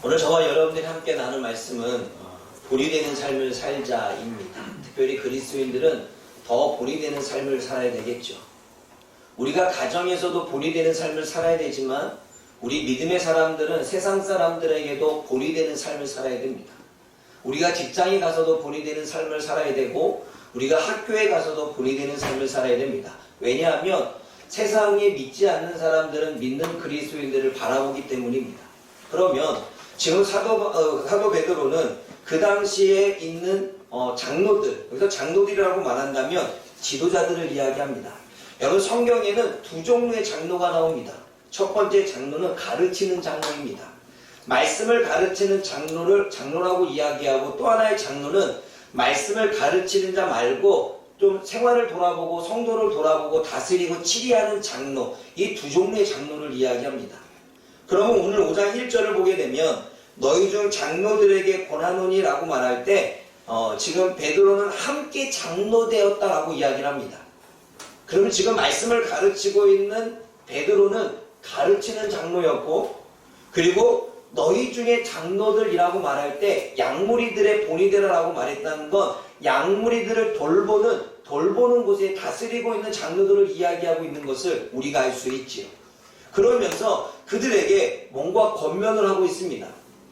오늘 저와 여러분들이 함께 나눌 말씀은 본이 되는 삶을 살자입니다. 특별히 그리스도인들은 더 본이 되는 삶을 살아야 되겠죠. 우리가 가정에서도 본이 되는 삶을 살아야 되지만 우리 믿음의 사람들은 세상 사람들에게도 본이 되는 삶을 살아야 됩니다. 우리가 직장에 가서도 본이 되는 삶을 살아야 되고 우리가 학교에 가서도 본이 되는 삶을 살아야 됩니다. 왜냐하면 세상에 믿지 않는 사람들은 믿는 그리스도인들을 바라보기 때문입니다. 그러면 지금 사도 베드로는 그 당시에 있는 장로들, 여기서 장로들이라고 말한다면 지도자들을 이야기합니다. 여러분 성경에는 두 종류의 장로가 나옵니다. 첫 번째 장로는 가르치는 장로입니다. 말씀을 가르치는 장로라고 이야기하고 또 하나의 장로는 말씀을 가르치는 자 말고 좀 생활을 돌아보고 성도를 돌아보고 다스리고 치리하는 장로, 이 두 종류의 장로를 이야기합니다. 그러면 오늘 5장 1절을 보게 되면 너희 중 장로들에게 권하노니 라고 말할 때 지금 베드로는 함께 장로되었다라고 이야기를 합니다. 그러면 지금 말씀을 가르치고 있는 베드로는 가르치는 장로였고, 그리고 너희 중에 장로들이라고 말할 때 양무리들의 본이 되라라고 말했다는 건 양무리들을 돌보는 곳에 다스리고 있는 장로들을 이야기하고 있는 것을 우리가 알 수 있지요. 그러면서 그들에게 뭔가 권면을 하고 있습니다.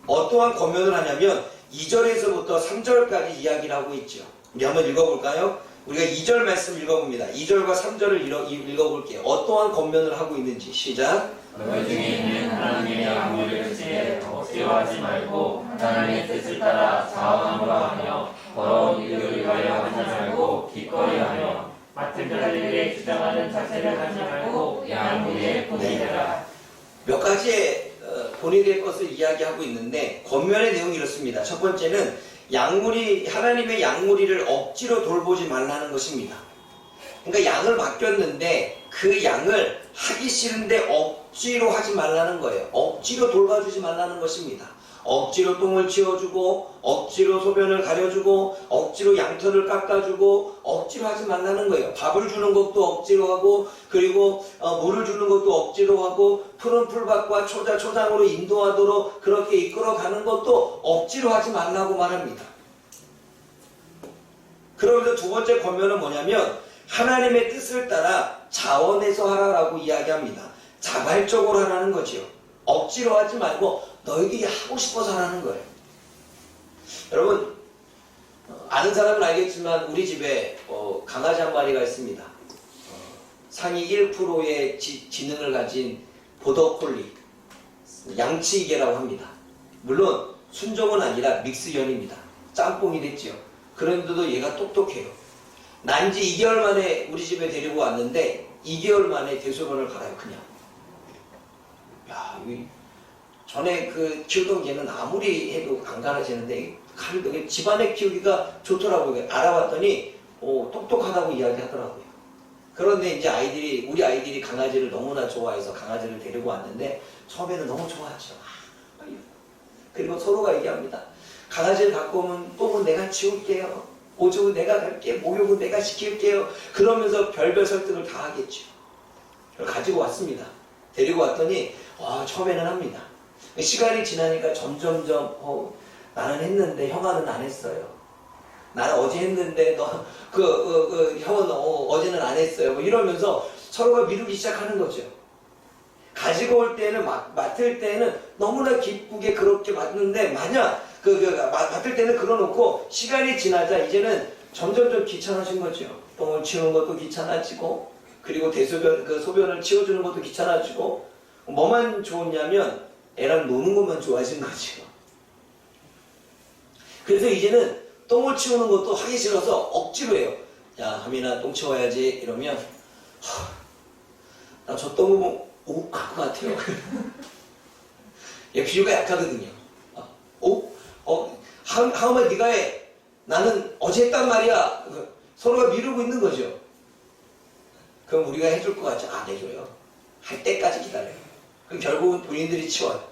어떠한 권면을 하냐면 2절에서부터 3절까지 이야기를 하고 있죠. 우리 한번 읽어볼까요? 우리가 2절 말씀 읽어봅니다. 2절과 3절을 읽어볼게요. 어떠한 권면을 하고 있는지 시작. 너희 중에 있는 하나님의 양무리를 뜻에 억지로하지 말고 하나님의 뜻을 따라 자원함으로 하며 더러운 일을 위하여 하지 말고 기꺼이 하며 맡은 자들에게 주장하는 자세를 하지 말고 양무리의 본이 되라. 몇 가지의 본이 될 것을 이야기하고 있는데 권면의 내용이 이렇습니다. 첫 번째는 하나님의 양무리를 억지로 돌보지 말라는 것입니다. 그러니까 양을 맡겼는데 그 양을 하기 싫은데 억지로 하지 말라는 거예요. 억지로 돌봐주지 말라는 것입니다. 억지로 똥을 치워주고 억지로 소변을 가려주고 억지로 양털을 깎아주고 억지로 하지 말라는 거예요. 밥을 주는 것도 억지로 하고 그리고 물을 주는 것도 억지로 하고 푸른 풀밭과 초장으로 인도하도록 그렇게 이끌어가는 것도 억지로 하지 말라고 말합니다. 그러면서 두 번째 권면은 뭐냐면 하나님의 뜻을 따라 자원해서 하라라고 이야기합니다. 자발적으로 하라는 거지요. 억지로 하지 말고 너희들이 하고 싶어서 하라는 거예요. 여러분 아는 사람은 알겠지만 우리 집에 강아지 한 마리가 있습니다. 상위 1%의 지능을 가진 보더콜리 양치기계라고 합니다. 물론 순종은 아니라 믹스견입니다. 짬뽕이 됐지요. 그런데도 얘가 똑똑해요. 난지 2개월 만에 우리 집에 데리고 왔는데 2개월 만에 대소변을 갈아요. 그냥. 야, 전에 키우던 개는 아무리 해도 안 갈아지는데 집안에 키우기가 좋더라고요. 알아봤더니 똑똑하다고 이야기하더라고요. 그런데 이제 우리 아이들이 강아지를 너무나 좋아해서 강아지를 데리고 왔는데 처음에는 너무 좋아하죠. 그리고 서로가 얘기합니다. 강아지를 갖고 오면 똥은 내가 치울게요. 오줌은 내가 갈게. 목욕은 내가 시킬게요. 그러면서 별별 설득을 다 하겠죠. 가지고 왔습니다. 데리고 왔더니 처음에는 합니다. 시간이 지나니까 점점점 나는 했는데 형아는 안 했어요. 나는 어제 했는데 형은 어제는 안 했어요. 뭐 이러면서 서로가 미루기 시작하는 거죠. 가지고 올 때는 맡을 때는 너무나 기쁘게 그렇게 맡는데 만약 맡을 때는 그러놓고 시간이 지나자 이제는 점점점 귀찮아진 거죠. 똥을 치우는 것도 귀찮아지고 그리고 소변을 치워주는 것도 귀찮아지고 뭐만 좋았냐면 애랑 노는 것만 좋아진 거죠. 그래서 이제는 똥을 치우는 것도 하기 싫어서 억지로 해요. 야 하민아 똥 치워야지 이러면 나 저 똥을 갈 것 같아요. 얘 비유가 약하거든요. 하은아 네가 해. 나는 어제 했단 말이야. 서로가 미루고 있는 거죠. 그럼 우리가 해줄 것 같죠? 안 해줘요. 할 때까지 기다려요. 그럼 결국은 본인들이 치워요.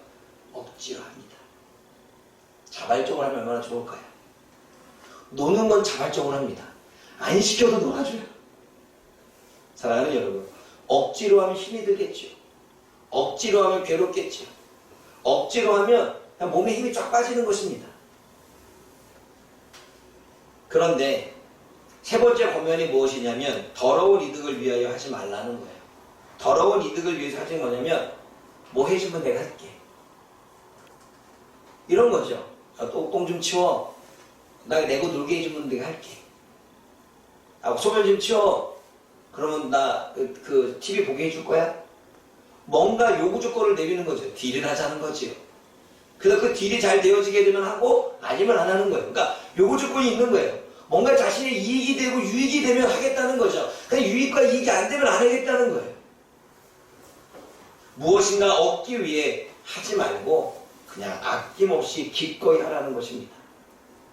억지로 합니다. 자발적으로 하면 얼마나 좋을까요? 노는 건 자발적으로 합니다. 안 시켜도 놀아줘요. 사랑하는 여러분, 억지로 하면 힘이 들겠죠. 억지로 하면 괴롭겠죠. 억지로 하면 그냥 몸에 힘이 쫙 빠지는 것입니다. 그런데 세 번째 권면이 무엇이냐면 더러운 이득을 위하여 하지 말라는 거예요. 더러운 이득을 위해서 하는 거냐면 뭐 해주면 내가 할게. 이런 거죠. 똥 좀 치워. 나 내고 놀게 해주면 내가 할게. 소변 좀 치워. 그러면 나 그 TV 보게 해줄 거야? 뭔가 요구 조건을 내리는 거죠. 딜을 하자는 거지요. 그래서 그 딜이 잘 되어지게 되면 하고 아니면 안 하는 거예요. 그러니까 요구 조건이 있는 거예요. 뭔가 자신의 이익이 되고 유익이 되면 하겠다는 거죠. 근데 유익과 이익이 안 되면 안 하겠다는 거예요. 무엇인가 얻기 위해 하지 말고 그냥 아낌없이 기꺼이 하라는 것입니다.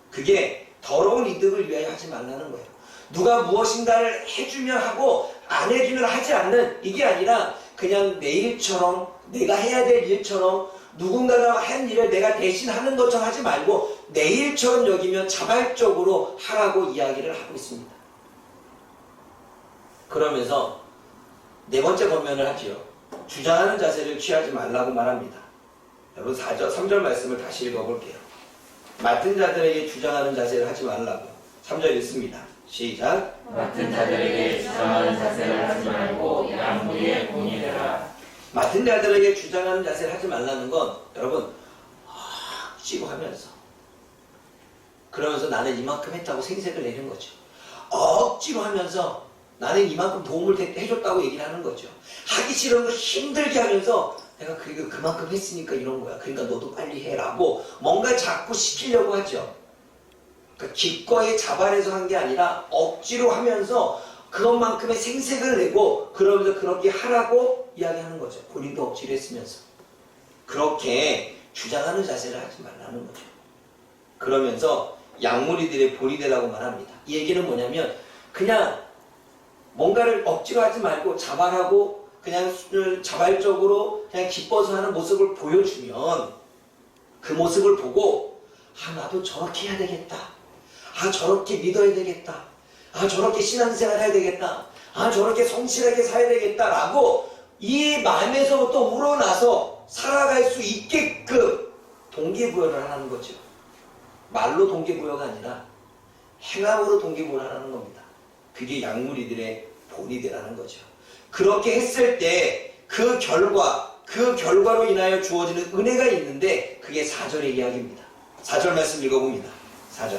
그게 더러운 이득을 위하여 하지 말라는 거예요. 누가 무엇인가를 해주면 하고 안 해주면 하지 않는 이게 아니라 그냥 내 일처럼 내가 해야 될 일처럼 누군가가 한 일을 내가 대신 하는 것처럼 하지 말고 내 일처럼 여기면 자발적으로 하라고 이야기를 하고 있습니다. 그러면서 네 번째 권면을 하지요. 주장하는 자세를 취하지 말라고 말합니다. 여러분 3절 말씀을 다시 읽어볼게요. 맡은 자들에게 주장하는 자세를 하지 말라고. 3절 읽습니다. 시작. 맡은 자들에게 주장하는 자세를 하지 말고 양무리의 공이 되라. 맡은 자들에게 주장하는 자세를 하지 말라는 건 여러분 억지로 하면서 그러면서 나는 이만큼 했다고 생색을 내는 거죠. 억지로 하면서 나는 이만큼 도움을 해줬다고 얘기를 하는 거죠. 하기 싫은 걸 힘들게 하면서 내가 그만큼 했으니까 이런 거야. 그러니까 너도 빨리 해라고 뭔가 자꾸 시키려고 하죠. 그러니까 기꺼이 자발해서 한 게 아니라 억지로 하면서 그것만큼의 생색을 내고 그러면서 그렇게 하라고 이야기하는 거죠. 본인도 억지로 했으면서. 그렇게 주장하는 자세를 하지 말라는 거죠. 그러면서 양무리들의 본이 되라고 말합니다. 이 얘기는 뭐냐면 그냥 뭔가를 억지로 하지 말고 자발하고 그냥 자발적으로 그냥 기뻐서 하는 모습을 보여주면 그 모습을 보고 나도 저렇게 해야 되겠다. 저렇게 믿어야 되겠다. 저렇게 신앙생활 해야 되겠다. 저렇게 성실하게 살아야 되겠다라고 이 마음에서부터 우러나서 살아갈 수 있게끔 동기부여를 하는 거죠. 말로 동기부여가 아니라 행함으로 동기부여를 하는 겁니다. 그게 양무리들의 본이 되라는 거죠. 그렇게 했을 때 그 결과로 인하여 주어지는 은혜가 있는데 그게 4절의 이야기입니다. 4절 말씀 읽어봅니다. 4절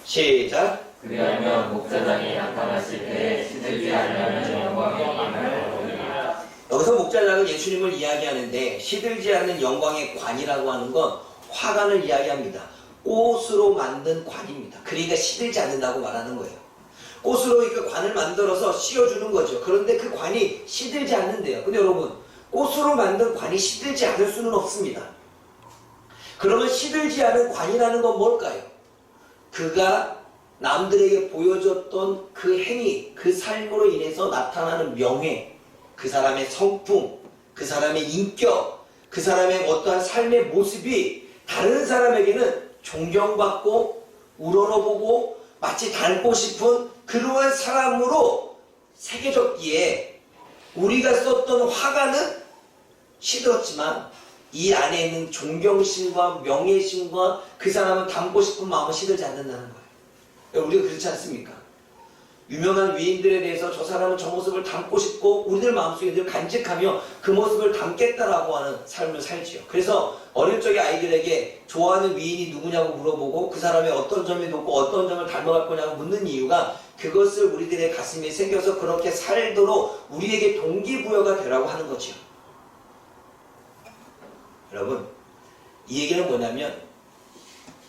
시작. 그리하면 목자장이 나타나실 때에 시들지 않으면 영광의 관을 얻으리라. 여기서 목자장은 예수님을 이야기하는데 시들지 않는 영광의 관이라고 하는 건 화관을 이야기합니다. 꽃으로 만든 관입니다. 그러니까 시들지 않는다고 말하는 거예요. 꽃으로 그 관을 만들어서 씌워주는 거죠. 그런데 그 관이 시들지 않는데요. 근데 여러분 꽃으로 만든 관이 시들지 않을 수는 없습니다. 그러면 시들지 않은 관이라는 건 뭘까요? 그가 남들에게 보여줬던 그 행위, 그 삶으로 인해서 나타나는 명예, 그 사람의 성품, 그 사람의 인격, 그 사람의 어떠한 삶의 모습이 다른 사람에게는 존경받고 우러러보고 마치 닮고 싶은 그러한 사람으로 새겨졌기에 우리가 썼던 화가는 시들었지만 이 안에 있는 존경심과 명예심과 그 사람을 닮고 싶은 마음은 시들지 않는다는 거예요. 우리가 그렇지 않습니까? 유명한 위인들에 대해서 저 사람은 저 모습을 닮고 싶고 우리들 마음속에 늘 간직하며 그 모습을 닮겠다라고 하는 삶을 살지요. 그래서 어릴 적에 아이들에게 좋아하는 위인이 누구냐고 물어보고 그 사람의 어떤 점이 높고 어떤 점을 닮아갈 거냐고 묻는 이유가 그것을 우리들의 가슴에 새겨서 그렇게 살도록 우리에게 동기부여가 되라고 하는 거지요. 여러분, 이 얘기는 뭐냐면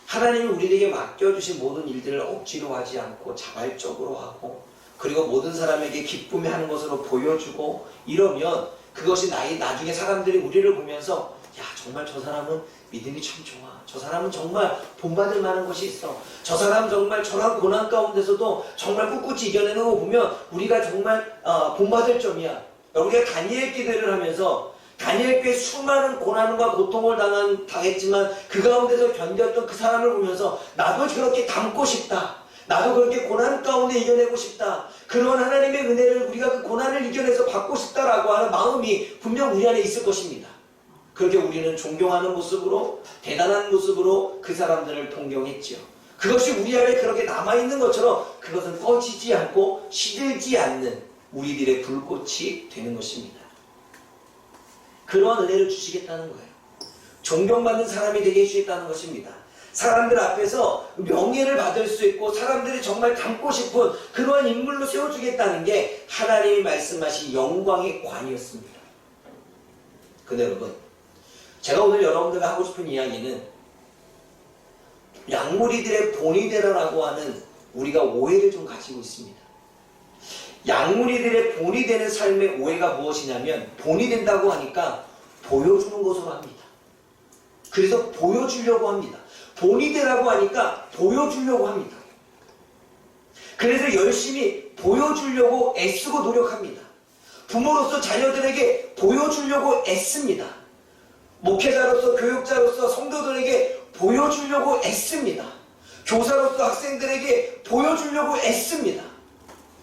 하나님이 우리에게 맡겨주신 모든 일들을 억지로 하지 않고 자발적으로 하고 그리고 모든 사람에게 기쁨이 하는 것으로 보여주고 이러면 그것이 나중에 사람들이 우리를 보면서 야 정말 저 사람은 믿음이 참 좋아. 저 사람은 정말 본받을 만한 것이 있어. 저 사람 정말 저런 고난 가운데서도 정말 꿋꿋이 이겨내는 거 보면 우리가 정말 본받을 점이야. 우리가 다니엘 기대를 하면서 다니엘께 수많은 고난과 고통을 당했지만 그 가운데서 견뎠던 그 사람을 보면서 나도 저렇게 닮고 싶다. 나도 그렇게 고난 가운데 이겨내고 싶다. 그런 하나님의 은혜를 우리가 그 고난을 이겨내서 받고 싶다라고 하는 마음이 분명 우리 안에 있을 것입니다. 그렇게 우리는 존경하는 모습으로, 대단한 모습으로 그 사람들을 동경했죠. 그것이 우리 안에 그렇게 남아있는 것처럼 그것은 꺼지지 않고 시들지 않는 우리들의 불꽃이 되는 것입니다. 그러한 은혜를 주시겠다는 거예요. 존경받는 사람이 되게 해주겠다는 것입니다. 사람들 앞에서 명예를 받을 수 있고 사람들이 정말 닮고 싶은 그러한 인물로 세워주겠다는 게 하나님이 말씀하신 영광의 관이었습니다. 근데 여러분, 제가 오늘 여러분들과 하고 싶은 이야기는 양무리들의 본이 되라라고 하는 우리가 오해를 좀 가지고 있습니다. 양무리들의 본이 되는 삶의 오해가 무엇이냐면, 본이 된다고 하니까 보여주는 것으로 합니다. 그래서 보여주려고 합니다. 본이 되라고 하니까 보여주려고 합니다. 그래서 열심히 보여주려고 애쓰고 노력합니다. 부모로서 자녀들에게 보여주려고 애씁니다. 목회자로서, 교육자로서 성도들에게 보여주려고 애씁니다. 교사로서 학생들에게 보여주려고 애씁니다.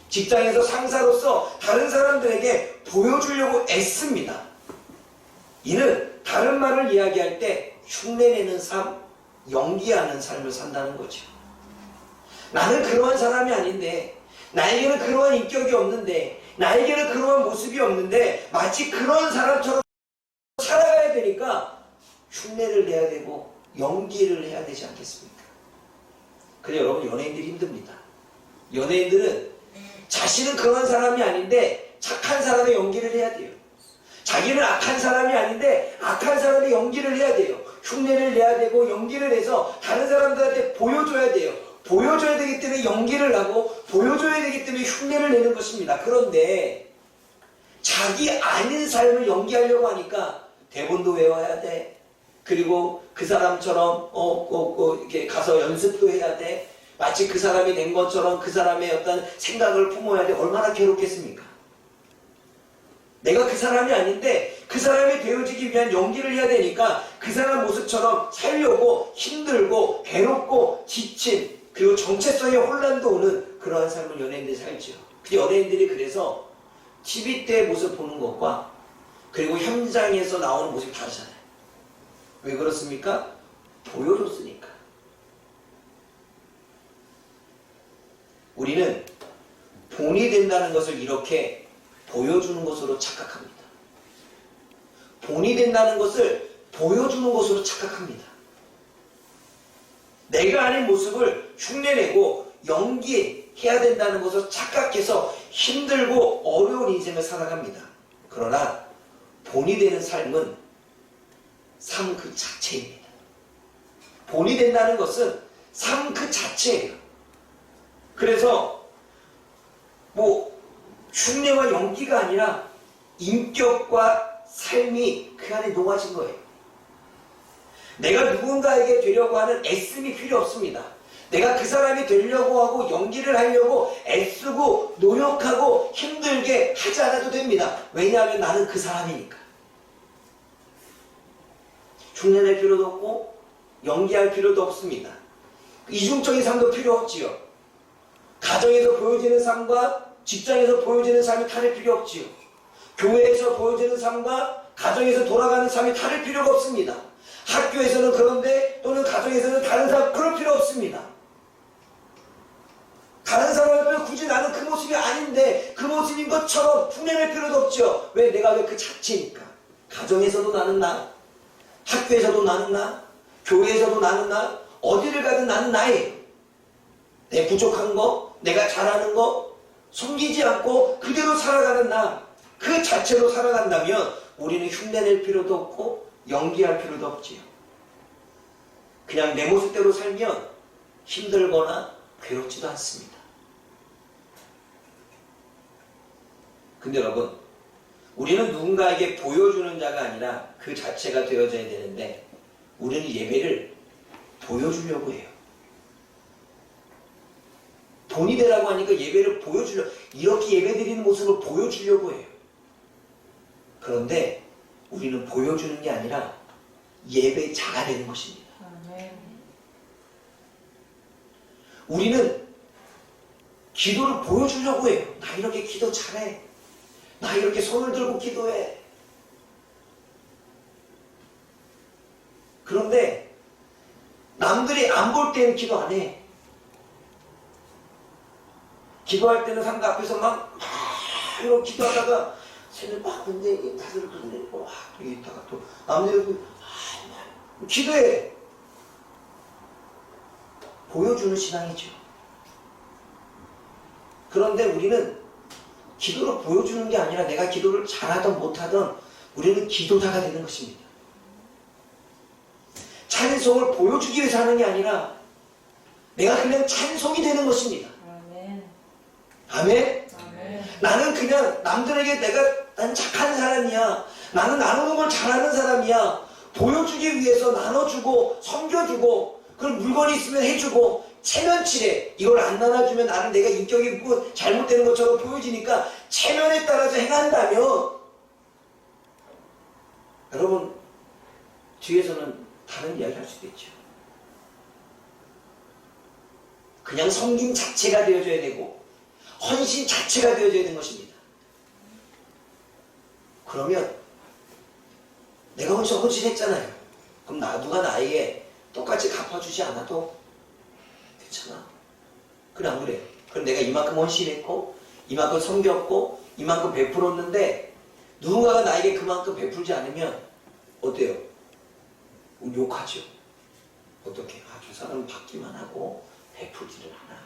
직장에서 상사로서 다른 사람들에게 보여주려고 애씁니다. 이는 다른 말을 이야기할 때 흉내내는 삶, 연기하는 삶을 산다는 거죠. 나는 그러한 사람이 아닌데, 나에게는 그러한 인격이 없는데, 나에게는 그러한 모습이 없는데, 마치 그런 사람처럼 살아가야 되니까 흉내를 내야 되고 연기를 해야 되지 않겠습니까? 근데 여러분, 연예인들이 힘듭니다. 연예인들은 자신은 그런 사람이 아닌데 착한 사람의 연기를 해야 돼요. 자기는 악한 사람이 아닌데 악한 사람의 연기를 해야 돼요. 흉내를 내야 되고 연기를 해서 다른 사람들한테 보여줘야 돼요. 보여줘야 되기 때문에 연기를 하고 보여줘야 되기 때문에 흉내를 내는 것입니다. 그런데 자기 아닌 삶을 연기하려고 하니까 대본도 외워야 돼. 그리고 그 사람처럼 이렇게 가서 연습도 해야 돼. 마치 그 사람이 된 것처럼 그 사람의 어떤 생각을 품어야 돼. 얼마나 괴롭겠습니까? 내가 그 사람이 아닌데 그 사람이 되어지기 위한 연기를 해야 되니까 그 사람 모습처럼 살려고 힘들고 괴롭고 지친, 그리고 정체성의 혼란도 오는 그러한 삶을 연예인들이 살죠. 그 연예인들이 그래서 TV 때 모습 보는 것과 그리고 현장에서 나오는 모습이 다르잖아요. 왜 그렇습니까? 보여줬으니까. 우리는 본이 된다는 것을 이렇게 보여주는 것으로 착각합니다. 본이 된다는 것을 보여주는 것으로 착각합니다. 내가 아닌 모습을 흉내내고 연기해야 된다는 것을 착각해서 힘들고 어려운 인생을 살아갑니다. 그러나 본이 되는 삶은 삶 그 자체입니다. 본이 된다는 것은 삶 그 자체예요. 그래서 흉내와 연기가 아니라 인격과 삶이 그 안에 녹아진 거예요. 내가 누군가에게 되려고 하는 애씀이 필요 없습니다. 내가 그 사람이 되려고 하고 연기를 하려고 애쓰고 노력하고 힘들게 하지 않아도 됩니다. 왜냐하면 나는 그 사람이니까. 흉내낼 필요도 없고 연기할 필요도 없습니다. 이중적인 삶도 필요 없지요. 가정에서 보여지는 삶과 직장에서 보여지는 삶이 다를 필요 없지요. 교회에서 보여지는 삶과 가정에서 돌아가는 삶이 다를 필요가 없습니다. 학교에서는 그런데 또는 가정에서는 다른 사람, 그럴 필요 없습니다. 다른 사람 앞에 굳이 나는 그 모습이 아닌데 그 모습인 것처럼 흉내낼 필요도 없죠. 왜? 내가 왜 그 자체니까. 가정에서도 나는 나, 학교에서도 나는 나, 교회에서도 나는 나, 어디를 가든 나는 나예요. 내 부족한 거, 내가 잘하는 거 숨기지 않고 그대로 살아가는 나, 그 자체로 살아간다면 우리는 흉내낼 필요도 없고 연기할 필요도 없지요. 그냥 내 모습대로 살면 힘들거나 괴롭지도 않습니다. 근데 여러분, 우리는 누군가에게 보여주는 자가 아니라 그 자체가 되어져야 되는데 우리는 예배를 보여주려고 해요. 본이 되라고 하니까 예배를 보여주려고, 이렇게 예배드리는 모습을 보여주려고 해요. 그런데 우리는 보여주는 게 아니라 예배자가 되는 것입니다. 우리는 기도를 보여주려고 해요. 나 이렇게 기도 잘해. 나 이렇게 손을 들고 기도해. 그런데 남들이 안 볼 때는 기도 안 해. 기도할 때는 상대 앞에서 막 이렇게 기도하다가 쟤는 막 근데 다들 그런데 또 있다가 또 남들이 기도해. 보여주는 신앙이죠. 그런데 우리는 기도를 보여주는 게 아니라 내가 기도를 잘하든 못하든 우리는 기도자가 되는 것입니다. 찬송을 보여주기 위해서 하는 게 아니라 내가 그냥 찬송이 되는 것입니다. 아멘. 아멘? 아멘. 나는 그냥 남들에게 난 착한 사람이야. 나는 나누는 걸 잘하는 사람이야. 보여주기 위해서 나눠주고 섬겨주고 그런 물건이 있으면 해주고 체면치레 이걸 안 나눠주면 나는 내가 인격이 뭐 잘못되는 것처럼 보여지니까 체면에 따라서 행한다면 여러분 뒤에서는 다른 이야기 할 수도 있죠. 그냥 섬김 자체가 되어줘야 되고 헌신 자체가 되어줘야 되는 것입니다. 그러면 내가 헌신했잖아요. 그럼 누가 나에게 똑같이 갚아주지 않아도 괜찮아. 그래 안 그래? 그럼 내가 이만큼 헌신했고 이만큼 섬겼고 이만큼 베풀었는데 누군가가 나에게 그만큼 베풀지 않으면 어때요? 욕하죠. 어떻게? 저 사람은 받기만 하고 베풀지를 않아.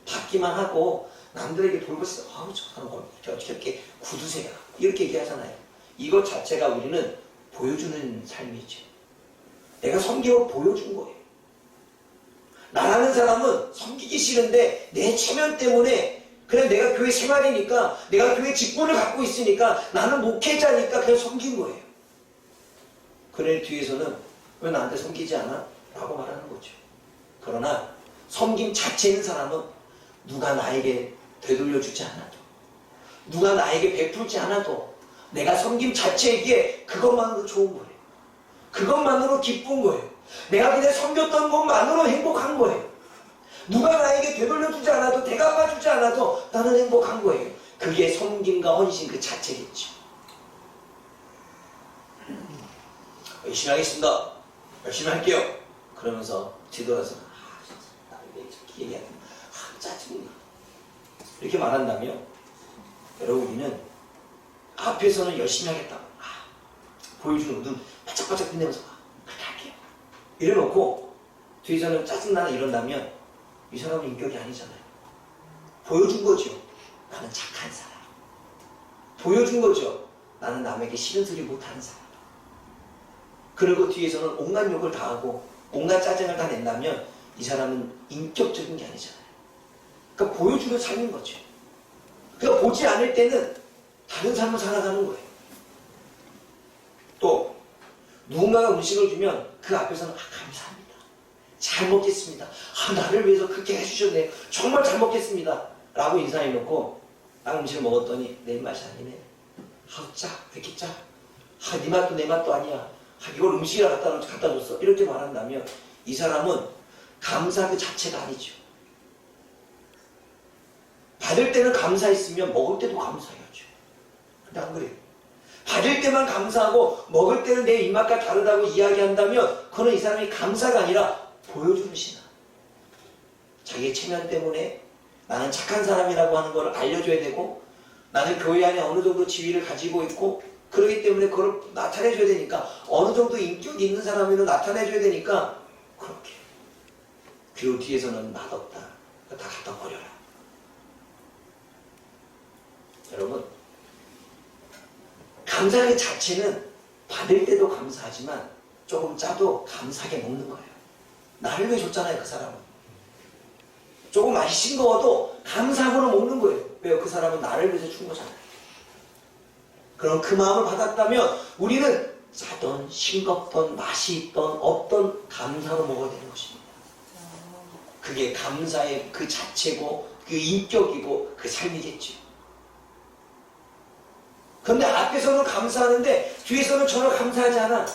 받기만 하고 남들에게 돌고 있어. 저 사람 어떻게 이렇게 구두쇠야. 이렇게 얘기하잖아요. 이것 자체가 우리는 보여주는 삶이죠. 내가 섬기고 보여준 거예요. 나라는 사람은 섬기기 싫은데 내 체면 때문에 그냥 내가 교회 생활이니까 내가 교회 직분을 갖고 있으니까 나는 목회자니까 그냥 섬긴 거예요. 그래 뒤에서는 왜 나한테 섬기지 않아? 라고 말하는 거죠. 그러나 섬김 자체 있는 사람은 누가 나에게 되돌려주지 않아도 누가 나에게 베풀지 않아도 내가 섬김 자체이기에 그것만으로 좋은 거예요. 그것만으로 기쁜 거예요. 내가 그냥 섬겼던 것만으로 행복한 거예요. 누가 나에게 되돌려주지 않아도 대갚아주지 않아도 나는 행복한 거예요. 그게 섬김과 헌신 그 자체겠죠. 열심히 하겠습니다. 열심히 할게요. 그러면서 뒤돌아서 진짜 나를 왜 이렇게 얘기하는 짜증나. 이렇게 말한다면 여러분 우리는 앞에서는 열심히 하겠다. 보여주는 눈 바짝바짝 빛내면서 그렇게 할게요. 이래놓고 뒤에서는 짜증나나 이런다면 이 사람은 인격이 아니잖아요. 보여준 거죠. 나는 착한 사람. 보여준 거죠. 나는 남에게 싫은 소리 못하는 사람. 그리고 뒤에서는 온갖 욕을 다 하고 온갖 짜증을 다 낸다면 이 사람은 인격적인 게 아니잖아요. 그러니까 보여주는 삶인 거죠. 그러니까 보지 않을 때는 다른 삶을 살아가는 거예요. 또 누군가가 음식을 주면 그 앞에서는 감사합니다. 잘 먹겠습니다. 나를 위해서 그렇게 해주셨네요. 정말 잘 먹겠습니다. 라고 인사해놓고 딱 음식을 먹었더니 내 맛이 아니네. 짜. 왜 이렇게 짜? 네 맛도 내 맛도 아니야. 이걸 음식이라 갖다 줬어. 이렇게 말한다면 이 사람은 감사 그 자체가 아니죠. 받을 때는 감사했으면 먹을 때도 감사해야죠. 근데 안 그래요. 받을 때만 감사하고 먹을 때는 내 입맛과 다르다고 이야기한다면 그건 이 사람이 감사가 아니라 보여주는 신앙. 자기의 체면 때문에 나는 착한 사람이라고 하는 걸 알려줘야 되고 나는 교회 안에 어느 정도 지위를 가지고 있고 그렇기 때문에 그걸 나타내줘야 되니까 어느 정도 인격이 있는 사람으로 나타내줘야 되니까 그렇게. 그리고 뒤에서는 맛없다. 다 갖다 버려라. 여러분 감사의 자체는 받을 때도 감사하지만 조금 짜도 감사하게 먹는 거예요. 나를 위해 줬잖아요. 그 사람은. 조금 맛이 싱거워도 감사하고는 먹는 거예요. 왜요? 그 사람은 나를 위해서 준 거잖아요. 그럼 그 마음을 받았다면 우리는 짜던 싱겁던 맛이 있던 없던 감사로 먹어야 되는 것입니다. 그게 감사의 그 자체고 그 인격이고 그 삶이겠죠. 그런데 앞에서는 감사하는데 뒤에서는 전혀 감사하지 않아.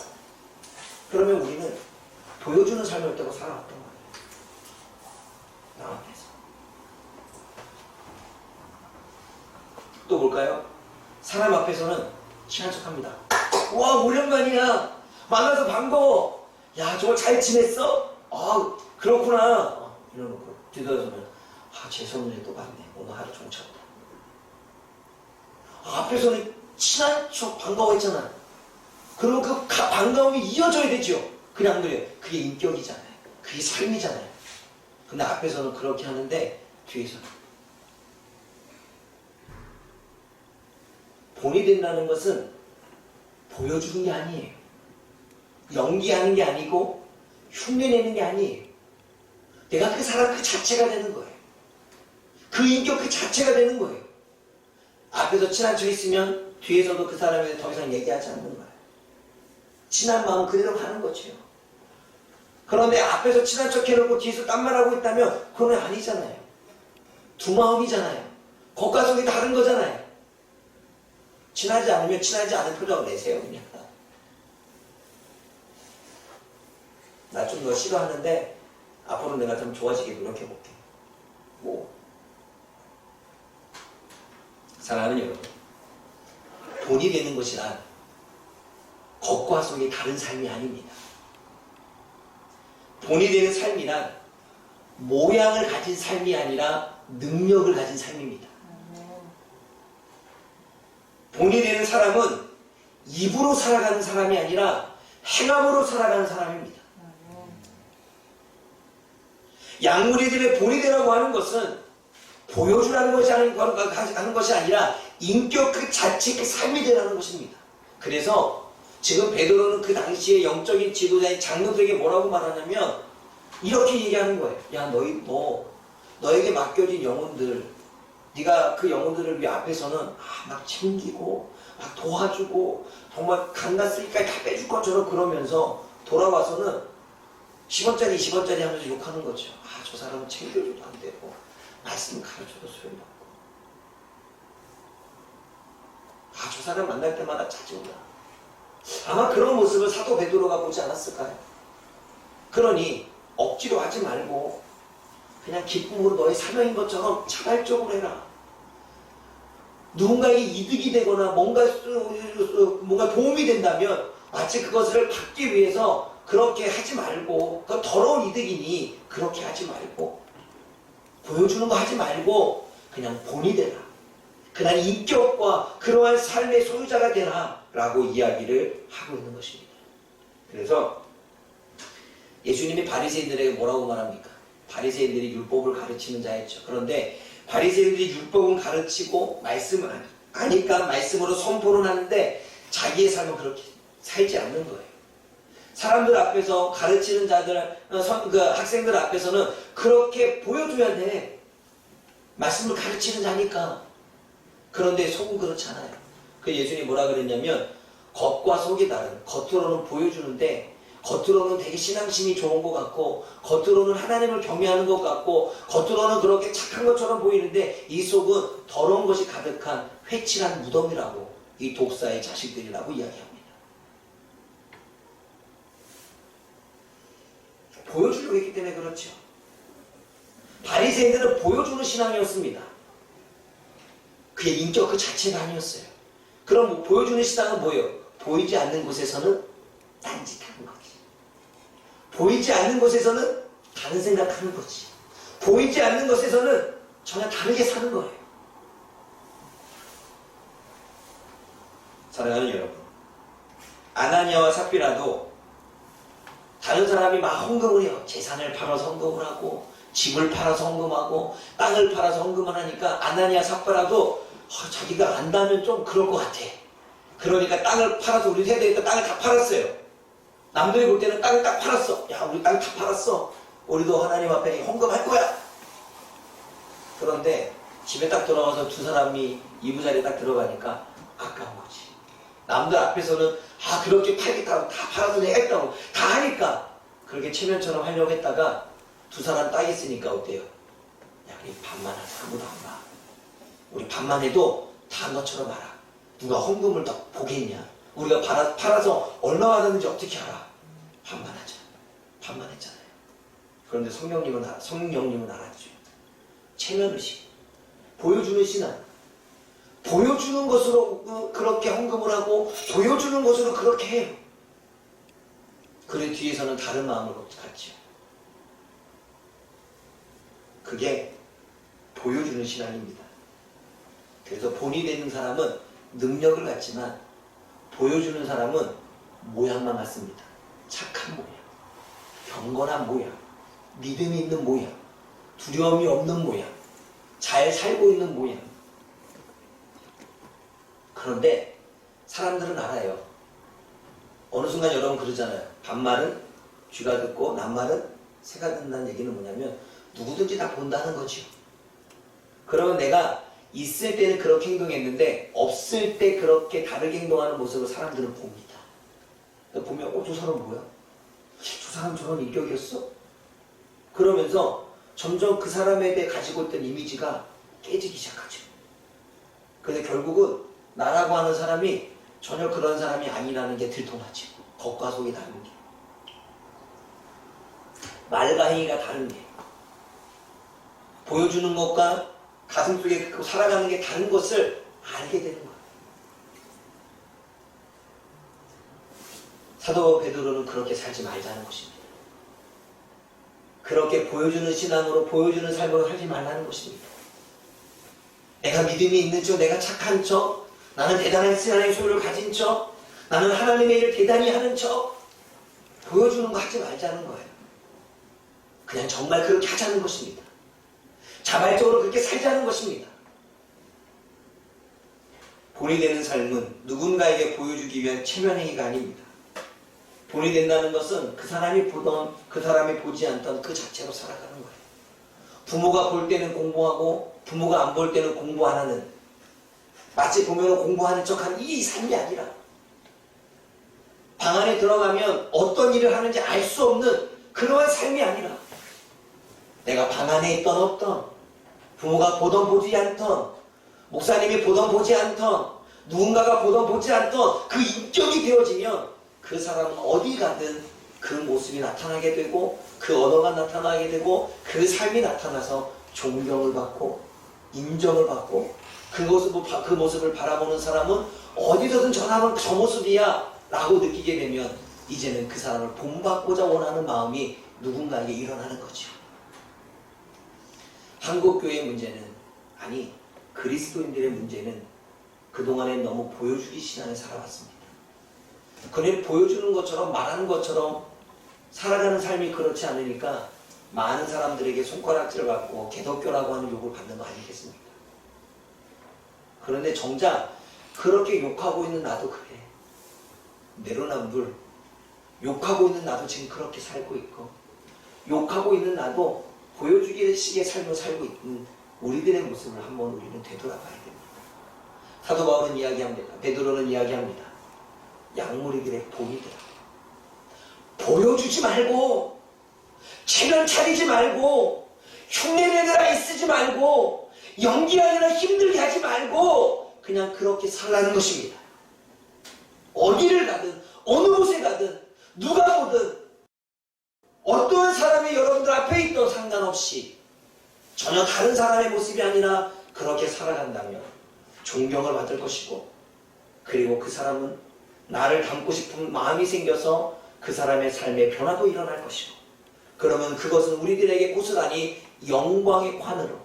그러면 우리는 보여주는 삶을 때고 살아왔던 거예요. 나 앞에서. 또 볼까요? 사람 앞에서는 친한 척합니다. 와 오랜만이야. 만나서 반가워. 야, 정말 잘 지냈어? 아, 그렇구나. 이러놓고 뒤돌아서면, 아, 제 손님이 또 봤네. 오늘 하루 종쳤다. 앞에서는 친한 척 반가워했잖아. 그러면 그 반가움이 이어져야 되죠. 그냥 그래요. 그게 인격이잖아요. 그게 삶이잖아요. 근데 앞에서는 그렇게 하는데 뒤에서는 본이 된다는 것은 보여주는 게 아니에요. 연기하는 게 아니고 흉내내는 게 아니에요. 내가 그 사람 그 자체가 되는 거예요. 그 인격 그 자체가 되는 거예요. 앞에서 친한 척 있으면 뒤에서도 그 사람에 대해 더 이상 얘기하지 않는 거예요. 친한 마음은 그대로 가는 거죠. 그런데 앞에서 친한 척 해놓고 뒤에서 딴 말하고 있다면 그건 아니잖아요. 두 마음이잖아요. 겉과 속이 다른 거잖아요. 친하지 않으면 친하지 않은 표정을 내세요. 그냥. 나 좀 더 싫어하는데 앞으로 내가 좀 좋아지게 노력해볼게. 뭐 사랑하는 여러분, 본이 되는 것이란 겉과 속이 다른 삶이 아닙니다. 본이 되는 삶이란 모양을 가진 삶이 아니라 능력을 가진 삶입니다. 본이 되는 사람은 입으로 살아가는 사람이 아니라 행함으로 살아가는 사람입니다. 양무리들의 본이 되라고 하는 것은 보여주라는 것이 하는 것이 아니라 인격 그 자체 그 삶이 되라는 것입니다. 그래서 지금 베드로는 그 당시에 영적인 지도자인 장로들에게 뭐라고 말하냐면 이렇게 얘기하는 거예요. 야, 너에게 맡겨진 영혼들, 네가 그 영혼들을 위해 앞에서는 막 챙기고 막 도와주고 정말 강났으니까 다 빼줄 것처럼 그러면서 돌아와서는 10원짜리 20원짜리 하면서 욕하는 거죠. 아, 저 사람은 챙겨줘도 안 되고 말씀 가르쳐도 소용없고 아, 저 사람 만날 때마다 짜증나. 아마 그런 모습을 사도 베드로가 보지 않았을까요? 그러니 억지로 하지 말고 그냥 기쁨으로 너의 사명인 것처럼 자발적으로 해라. 누군가에게 이득이 되거나 뭔가 도움이 된다면 마치 그것을 받기 위해서 그렇게 하지 말고, 그건 더러운 이득이니 그렇게 하지 말고 보여주는 거 하지 말고 그냥 본이 되라. 그날 인격과 그러한 삶의 소유자가 되라 라고 이야기를 하고 있는 것입니다. 그래서 예수님이 바리새인들에게 뭐라고 말합니까? 바리새인들이 율법을 가르치는 자였죠. 그런데 바리새인들이 율법은 가르치고 말씀을 하니까 말씀으로 선포를 하는데 자기의 삶은 그렇게 살지 않는 거예요. 사람들 앞에서 가르치는 자들, 학생들 앞에서는 그렇게 보여줘야 돼. 말씀을 가르치는 자니까. 그런데 속은 그렇지 않아요. 그 예수님이 뭐라 그랬냐면 겉과 속이 다른, 겉으로는 보여주는데 겉으로는 되게 신앙심이 좋은 것 같고 겉으로는 하나님을 경외하는 것 같고 겉으로는 그렇게 착한 것처럼 보이는데 이 속은 더러운 것이 가득한 회칠한 무덤이라고, 이 독사의 자식들이라고 이야기합니다. 보여주려고 했기 때문에 그렇죠. 바리새인들은 보여주는 신앙이었습니다. 그의 인격 그 자체가 아니었어요. 그럼 보여주는 신앙은 뭐예요? 보이지 않는 곳에서는 딴짓하는 거지. 보이지 않는 곳에서는 다른 생각하는 거지. 보이지 않는 것에서는 전혀 다르게 사는 거예요. 사랑하는 여러분, 아나니아와 삽비라도 다른 사람이 막 헌금을 해요. 재산을 팔아서 헌금을 하고 집을 팔아서 헌금하고 땅을 팔아서 헌금을 하니까 아나니아 삽비라도 자기가 안다면 좀 그럴 것 같아. 그러니까 땅을 팔아서 우리 해야 되니까 땅을 다 팔았어요. 남들이 볼 때는 땅을 딱 팔았어. 야, 우리 땅 다 팔았어. 우리도 하나님 앞에 헌금할 거야. 그런데 집에 딱 들어가서 두 사람이 이부자리에 딱 들어가니까 아까운 거지. 남들 앞에서는 그렇게 팔겠다고 다 팔아서 내가 했다고 다 하니까 그렇게 체면처럼 하려고 했다가 두 사람 딱 있으니까 어때요? 야, 우리 반만 하자. 아무도 안 봐. 우리 반만 해도 다 한 것처럼 알아. 누가 헌금을 더 보겠냐. 우리가 팔아서 얼마 받았는지 어떻게 알아. 반만 하자. 반만 했잖아요. 그런데 성령님은 알았죠. 체면의식, 보여주는 신앙, 보여주는 것으로 그렇게 헌금을 하고 보여주는 것으로 그렇게 해요. 그 뒤에서는 다른 마음을 갖지요. 그게 보여주는 신앙입니다. 그래서 본이 되는 사람은 능력을 갖지만 보여주는 사람은 모양만 같습니다. 착한 모양, 경건한 모양, 믿음이 있는 모양, 두려움이 없는 모양, 잘 살고 있는 모양. 그런데 사람들은 알아요. 어느 순간 여러분 그러잖아요. 반말은 쥐가 듣고 낱말은 새가 듣는다는 얘기는 뭐냐면 누구든지 다 본다는 거죠. 그러면 내가 있을 때는 그렇게 행동했는데 없을 때 그렇게 다르게 행동하는 모습을 사람들은 봅니다. 보면 저 사람 뭐야? 저 사람 저런 인격이었어? 그러면서 점점 그 사람에 대해 가지고 있던 이미지가 깨지기 시작하죠. 근데 결국은 나라고 하는 사람이 전혀 그런 사람이 아니라는 게 들통나죠. 겉과 속이 다른 게. 말과 행위가 다른 게. 보여주는 것과 가슴속에 살아가는 게 다른 것을 알게 되는 거예요. 사도 베드로는 그렇게 살지 말자는 것입니다. 그렇게 보여주는 신앙으로 보여주는 삶으로 살지 말라는 것입니다. 내가 믿음이 있는 척, 내가 착한 척, 나는 대단한 신앙의 소유를 가진 척, 나는 하나님의 일을 대단히 하는 척 보여주는 거 하지 말자는 거예요. 그냥 정말 그렇게 하자는 것입니다. 자발적으로 그렇게 살자는 것입니다. 본이 되는 삶은 누군가에게 보여주기 위한 체면행위가 아닙니다. 본이 된다는 것은 그 사람이 보던, 그 사람이 보지 않던 그 자체로 살아가는 거예요. 부모가 볼 때는 공부하고 부모가 안 볼 때는 공부 안 하는, 마치 보면 공부하는 척한 이 삶이 아니라 방 안에 들어가면 어떤 일을 하는지 알 수 없는 그러한 삶이 아니라 내가 방 안에 있던 없던, 부모가 보던 보지 않던, 목사님이 보던 보지 않던, 누군가가 보던 보지 않던 그 인격이 되어지면 그 사람은 어디 가든 그 모습이 나타나게 되고 그 언어가 나타나게 되고 그 삶이 나타나서 존경을 받고 인정을 받고 그 모습을 바라보는 사람은 어디서든 저 사람은 저 모습이야 라고 느끼게 되면 이제는 그 사람을 본받고자 원하는 마음이 누군가에게 일어나는 거죠. 한국교회의 문제는, 아니 그리스도인들의 문제는 그동안에 너무 보여주기 신앙을 살아왔습니다. 그는 보여주는 것처럼 말하는 것처럼 살아가는 삶이 그렇지 않으니까 많은 사람들에게 손가락질을 받고 개독교라고 하는 욕을 받는 거 아니겠습니까? 그런데 정작 그렇게 욕하고 있는 나도 그래. 내로남불. 욕하고 있는 나도 지금 그렇게 살고 있고, 욕하고 있는 나도 보여주기식의 삶을 살고 있는 우리들의 모습을 한번 우리는 되돌아봐야 됩니다. 사도 바울은 이야기합니다. 베드로는 이야기합니다. 양무리들의 본이더라. 보여주지 말고, 체면 차리지 말고, 흉내내느라 애쓰지 말고, 연기하느라 힘들게 하지 말고 그냥 그렇게 살라는 것입니다. 어디를 가든 어느 곳에 가든 누가 보든 어떠한 사람이 여러분들 앞에 있던 상관없이 전혀 다른 사람의 모습이 아니라 그렇게 살아간다면 존경을 받을 것이고, 그리고 그 사람은 나를 닮고 싶은 마음이 생겨서 그 사람의 삶에 변화도 일어날 것이고, 그러면 그것은 우리들에게 고스란히 영광의 관으로,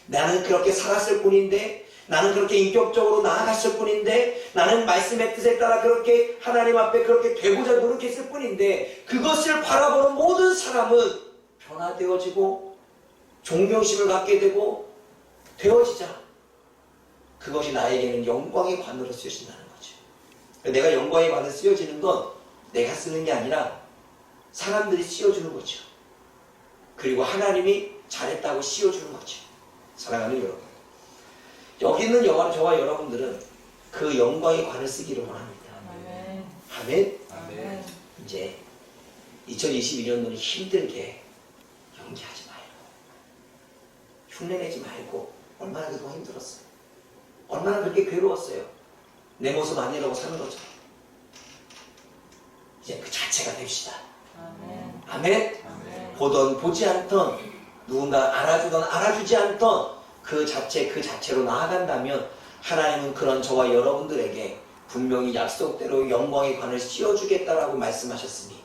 나는 그렇게 살았을 뿐인데, 나는 그렇게 인격적으로 나아갔을 뿐인데, 나는 말씀의 뜻에 따라 그렇게 하나님 앞에 그렇게 되고자 노력했을 뿐인데, 그것을 바라보는 모든 사람은 변화되어지고 존경심을 갖게 되고 되어지자 그것이 나에게는 영광의 관으로 쓰여진다는 거죠. 내가 영광의 관으로 쓰여지는 건 내가 쓰는 게 아니라 사람들이 씌워주는 거죠. 그리고 하나님이 잘했다고 씌워주는 거죠. 사랑하는 여러분, 여기 있는 저와 여러분들은 그 영광의 관을 쓰기를 원합니다. 아멘. 아멘. 이제 2022년도는 힘들게 연기하지 말고, 흉내내지 말고, 얼마나 그동안 힘들었어요. 얼마나 그렇게 괴로웠어요. 내 모습 아니라고 사는 거죠. 이제 그 자체가 됩시다. 아멘. 아멘. 아멘. 보던 보지 않던, 누군가 알아주던 알아주지 않던 그 자체로 나아간다면 하나님은 그런 저와 여러분들에게 분명히 약속대로 영광의 관을 씌워주겠다라고 말씀하셨으니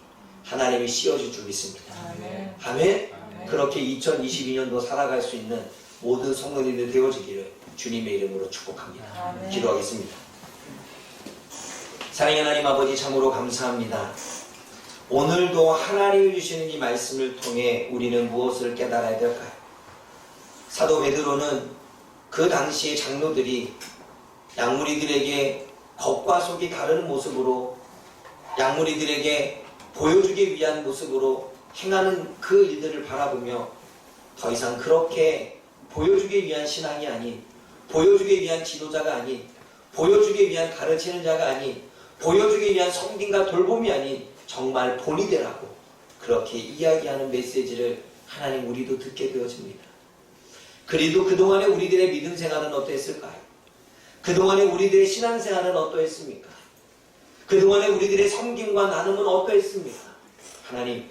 하나님이 씌워줄 줄 믿습니다. 아멘. 아멘. 그렇게 2022년도 살아갈 수 있는 모든 성도님들 되어지기를 주님의 이름으로 축복합니다. 아멘. 기도하겠습니다. 사랑의 하나님 아버지, 참으로 감사합니다. 오늘도 하나님이 주시는 이 말씀을 통해 우리는 무엇을 깨달아야 될까요? 사도 베드로는 그 당시의 장로들이 양무리들에게 겉과 속이 다른 모습으로 양무리들에게 보여주기 위한 모습으로 행하는 그 일들을 바라보며 더 이상 그렇게 보여주기 위한 신앙이 아닌, 보여주기 위한 지도자가 아닌, 보여주기 위한 가르치는 자가 아닌, 보여주기 위한 섬김과 돌봄이 아닌 정말 본이 되라고 그렇게 이야기하는 메시지를 하나님 우리도 듣게 되어집니다. 그래도 그동안에 우리들의 믿음 생활은 어땠을까요? 그동안에 우리들의 신앙생활은 어떠했습니까? 그동안에 우리들의 섬김과 나눔은 어떠했습니까? 하나님,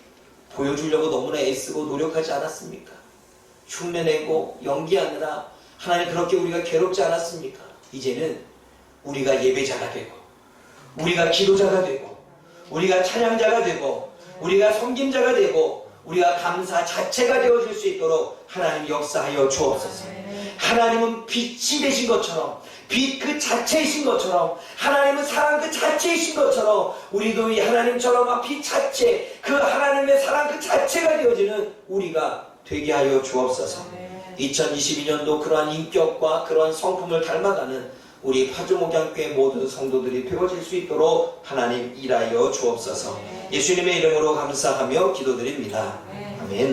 보여주려고 너무나 애쓰고 노력하지 않았습니까? 흉내내고 연기하느라 하나님 그렇게 우리가 괴롭지 않았습니까? 이제는 우리가 예배자가 되고, 우리가 기도자가 되고, 우리가 찬양자가 되고, 우리가 섬김자가 되고, 우리가 감사 자체가 되어줄 수 있도록 하나님 역사하여 주옵소서. 하나님은 빛이 되신 것처럼, 빛 그 자체이신 것처럼, 하나님은 사랑 그 자체이신 것처럼, 우리도 이 하나님처럼 빛 자체, 그 하나님의 사랑 그 자체가 되어지는 우리가 되게 하여 주옵소서. 2022년도 그러한 인격과 그러한 성품을 닮아가는 우리 파주목양교회 모든 성도들이 되어질 수 있도록 하나님 일하여 주옵소서. 예수님의 이름으로 감사하며 기도드립니다. 아멘.